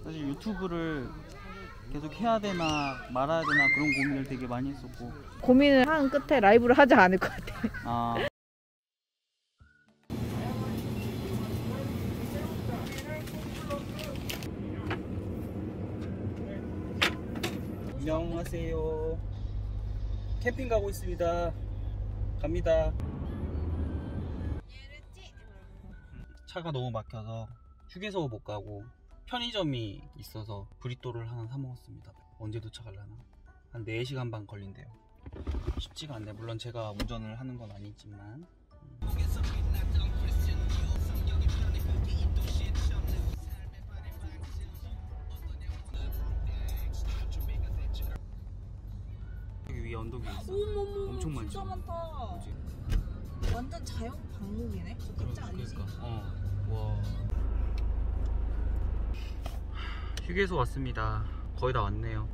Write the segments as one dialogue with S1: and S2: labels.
S1: 사실 유튜브를 계속 해야 되나 말아야 되나 그런 고민을 되게 많이 했었고,
S2: 고민을 한 끝에 라이브를 하지 않을 것 같아.
S1: 아. 안녕하세요. 캠핑 가고 있습니다. 갑니다. 차가 너무 막혀서 휴게소 못 가고 편의점이 있어서 브리또를 하나 사 먹었습니다. 언제 도착하려나? 한 4시간 반 걸린대요. 쉽지가 않네. 물론 제가 운전을 하는 건 아니지만. 여기 위에 언덕이 있어.
S2: 어머머,
S1: 엄청 많지.
S2: 진짜 많다.
S1: 그치?
S2: 완전 자연 방목이네. 진짜 아니지?
S1: 그러니까. 와. 휴게소 왔습니다. 거의 다 왔네요.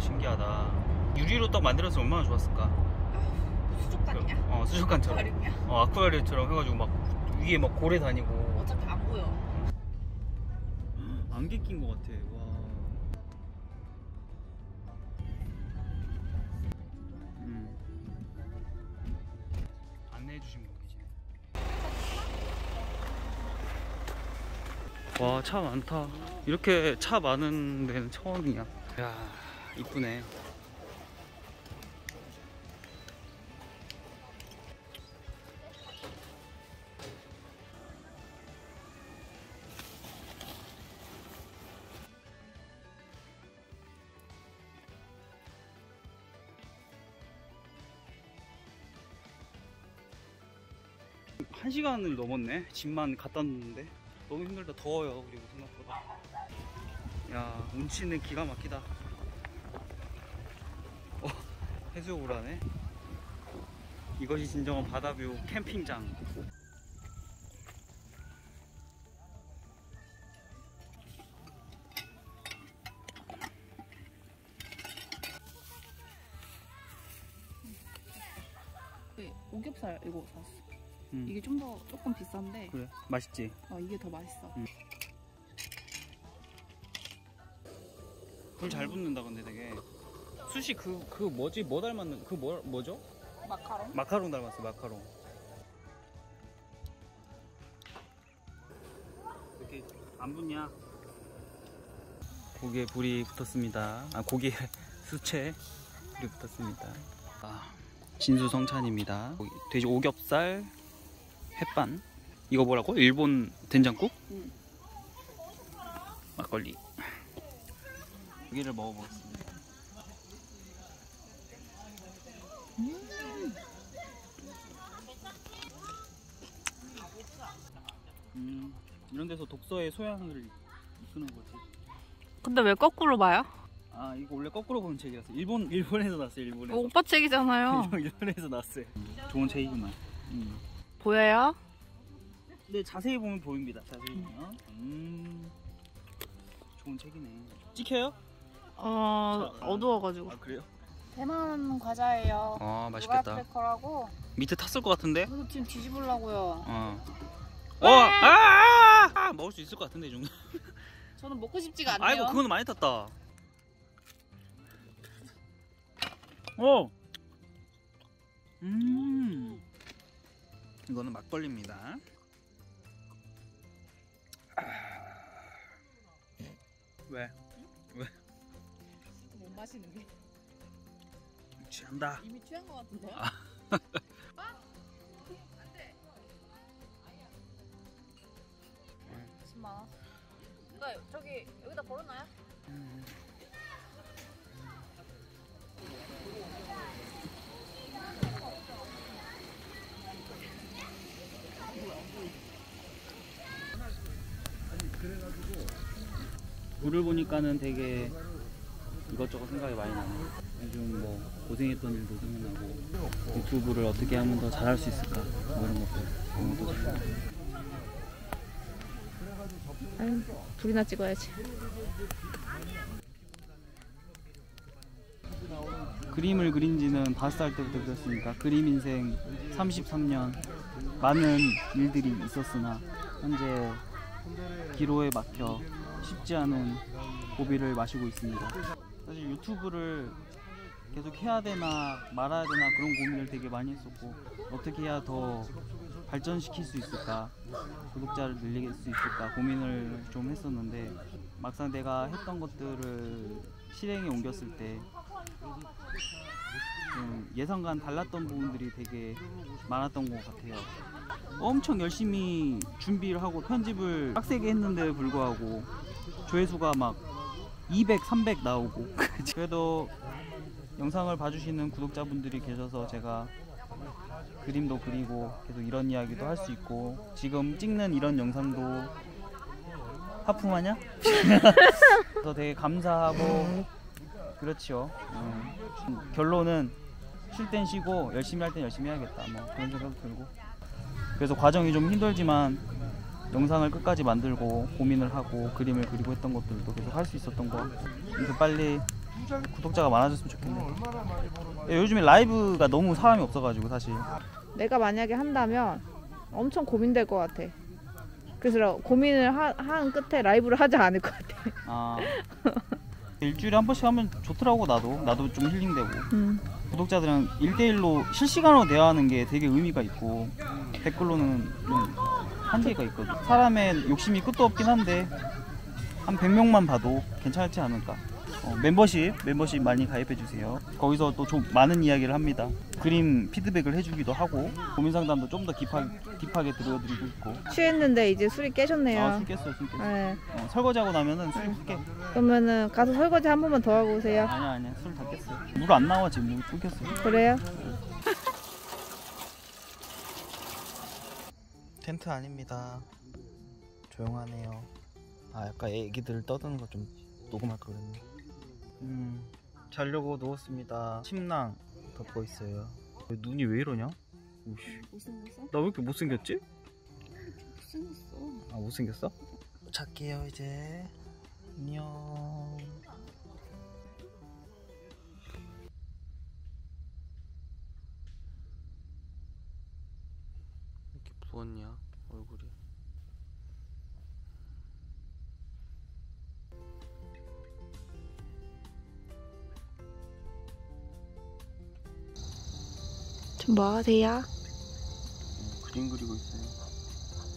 S1: 신기하다. 유리로 딱 만들었으면 얼마나 좋았을까.
S2: 수족관이야?
S1: 수족관처럼.
S2: 아쿠아리움이야?
S1: 아쿠아리움처럼 해가지고 막 위에 막 고래 다니고.
S2: 어차피 안 보여.
S1: 안개 낀 것 같아. 와. 안내해 주신 분 계시네. 와, 차 많다. 이렇게 차 많은 데는 처음이야. 야, 이쁘네. 한 시간을 넘었네. 짐만 갖다 놓는데 너무 힘들다. 더워요. 그리고 생각보다. 야, 운치는 기가 막히다. 해수욕을 하네. 이것이 진정한 바다뷰 캠핑장.
S2: 오겹살 이거 샀어. 이게 조금 비싼데.
S1: 그래, 맛있지?
S2: 이게 더 맛있어.
S1: 불 잘 붙는다. 근데 되게 숯이 그 뭐지? 뭐 닮았는 그 뭐죠?
S2: 마카롱?
S1: 마카롱 닮았어. 마카롱. 이렇게 안 붙냐? 고기에 불이 붙었습니다. 고기에 수채 불이 붙었습니다. 진수성찬입니다. 돼지 오겹살, 햇반. 이거 뭐라고? 일본 된장국?
S2: 응.
S1: 막걸리. 고기를 먹어보겠습니다. 이런 데서 독서의 소양을 이끄는 거지.
S2: 근데 왜 거꾸로 봐요?
S1: 이거 원래 거꾸로 보는 책이라서. 일본에서 났어요. 일본에서.
S2: 오빠 책이잖아요.
S1: 일본에서 났어요. 좋은 책이구만.
S2: 보여요?
S1: 네, 자세히 보면 보입니다. 자세히 보면. 좋은 책이네. 찍혀요?
S2: 어두워가지고.
S1: 그래요?
S2: 대만 과자예요.
S1: 맛있겠다.
S2: 크래커라고.
S1: 밑에 탔을 것 같은데?
S2: 이거 지금 뒤집으려고요.
S1: 먹을 수 있을 것 같은데 이 정도.
S2: 저는 먹고 싶지가 않네요.
S1: 아이고, 그거는 많이 탔다. 이거는 막걸리입니다. 왜?
S2: 못 마시는 게.
S1: 취한다.
S2: 이미 취한 것 같은데요? 안돼. 하지마. 그러니까 저기 여기다 걸어놔요?
S1: 물을 보니까는 되게 이것저것 생각이 많이 나네. 요즘 뭐 고생했던 일도 생각나고, 유튜브를 어떻게 하면 더 잘할 수 있을까, 뭐 이런 것도 생각나고.
S2: 둘이나 찍어야지.
S1: 그림을 그린 지는 5살 때부터 그렸으니까 그림 인생 33년. 많은 일들이 있었으나 현재 기로에 막혀 쉽지 않은 고비를 마시고 있습니다. 사실 유튜브를 계속 해야 되나 말아야 되나 그런 고민을 되게 많이 했었고, 어떻게 해야 더 발전시킬 수 있을까, 구독자를 늘릴 수 있을까 고민을 좀 했었는데, 막상 내가 했던 것들을 실행에 옮겼을 때 예상과는 달랐던 부분들이 되게 많았던 것 같아요. 엄청 열심히 준비를 하고 편집을 빡세게 했는데 불구하고 조회수가 막 200, 300 나오고 그래도 영상을 봐주시는 구독자분들이 계셔서 제가 그림도 그리고 계속 이런 이야기도 할 수 있고, 지금 찍는 이런 영상도 하품하냐? 그래서 되게 감사하고 그렇죠. 결론은 쉴 땐 쉬고 열심히 할 땐 열심히 해야겠다, 뭐 그런 생각도 들고, 그래서 과정이 좀 힘들지만 영상을 끝까지 만들고 고민을 하고 그림을 그리고 했던 것들도 계속 할 수 있었던 거, 그래서 빨리 구독자가 많아졌으면 좋겠네. 요즘에 라이브가 너무 사람이 없어가지고 사실
S2: 내가 만약에 한다면 엄청 고민될 것 같아. 그래서 고민을 한 끝에 라이브를 하지 않을 것 같아.
S1: 아 일주일에 한 번씩 하면 좋더라고. 나도 좀 힐링되고. 구독자들이랑 1대1로 실시간으로 대화하는 게 되게 의미가 있고, 댓글로는 좀 한계가 있거든. 사람의 욕심이 끝도 없긴 한데 한 100명만 봐도 괜찮지 않을까. 멤버십 많이 가입해주세요. 거기서 또 좀 많은 이야기를 합니다. 그림 피드백을 해주기도 하고, 고민 상담도 좀 더 딥하게 들어드리고 있고.
S2: 취했는데 이제 술이 깨셨네요.
S1: 술 깼어요.
S2: 네.
S1: 설거지하고 나면은 술이 깨.
S2: 그러면은 가서 설거지 한 번만 더 하고 오세요.
S1: 아니야, 술 다 깼어요. 물 안 나와 지금. 물 끊겼어요.
S2: 그래요?
S1: 텐트 아닙니다. 조용하네요. 아까 애기들 떠드는 거 좀 녹음할 걸 그랬네. 자려고 누웠습니다. 침낭 덮고 있어요. 눈이 왜 이러냐? 오씨.
S2: 못생겼어?
S1: 나 왜 이렇게 못생겼지?
S2: 못생겼어.
S1: 아, 못생겼어? 잘게요 이제. 안녕. 이렇게 부었냐 얼굴이.
S2: 지금 뭐 하세요?
S1: 그림 그리고 있어요.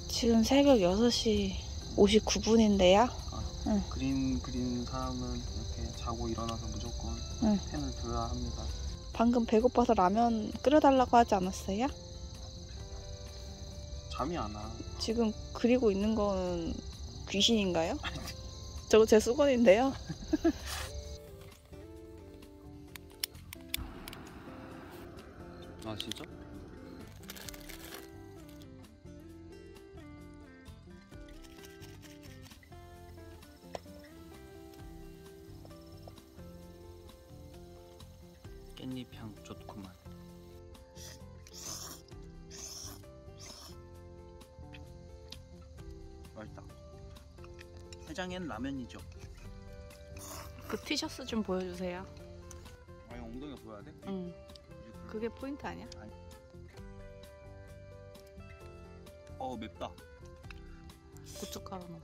S2: 지금 새벽 6시 59분인데요. 응.
S1: 그림 그리는 사람은 이렇게 자고 일어나서 무조건 펜을 들어야 합니다.
S2: 방금 배고파서 라면 끓여달라고 하지 않았어요?
S1: 잠이 안 와.
S2: 지금 그리고 있는 건 귀신인가요? 저거 제 수건인데요.
S1: 아 진짜? 깻잎 향 좋구만. 맛있다. 해장엔 라면이죠.
S2: 그 티셔츠 좀 보여주세요.
S1: 아니 엉덩이가 보여야 돼?
S2: 응. 그게 포인트 아니야?
S1: 맵다.
S2: 고춧가루 넣어.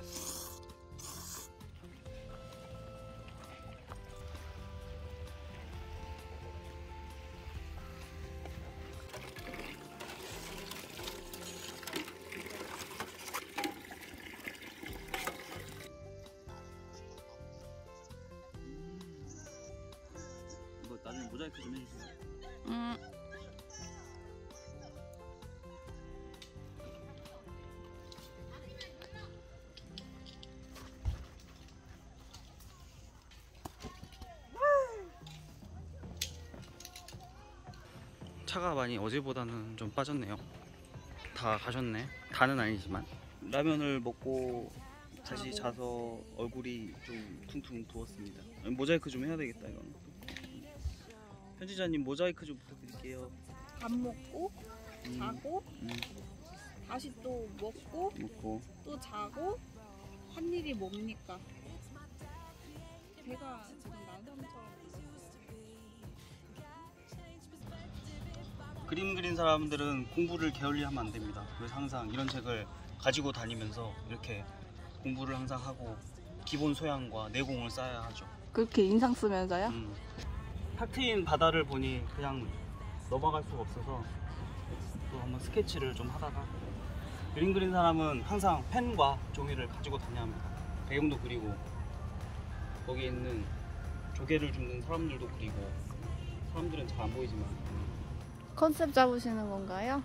S1: 이거 나중에 모자이크 좀 해주세요. 차가 많이 어제보다는 좀 빠졌네요. 다 가셨네. 다는 아니지만. 라면을 먹고 다시 자서 얼굴이 좀 퉁퉁 부었습니다. 모자이크 좀 해야 되겠다 이건. 편집자님 모자이크 좀 부탁드릴게요.
S2: 밥 먹고 자고 다시 또 먹고 또 자고 한 일이 뭡니까? 배가 지금 난장처럼
S1: 그림 그린 사람들은 공부를 게을리하면 안 됩니다. 그래서 항상 이런 책을 가지고 다니면서 이렇게 공부를 항상 하고 기본 소양과 내공을 쌓아야 하죠.
S3: 그렇게 인상 쓰면서요?
S1: 탁 트인 바다를 보니 그냥 넘어갈 수가 없어서 또 한번 스케치를 좀 하다가, 그림 그린 사람은 항상 펜과 종이를 가지고 다녀야 합니다. 배경도 그리고 거기에 있는 조개를 줍는 사람들도 그리고, 사람들은 잘 안 보이지만
S3: 컨셉 잡으시는 건가요?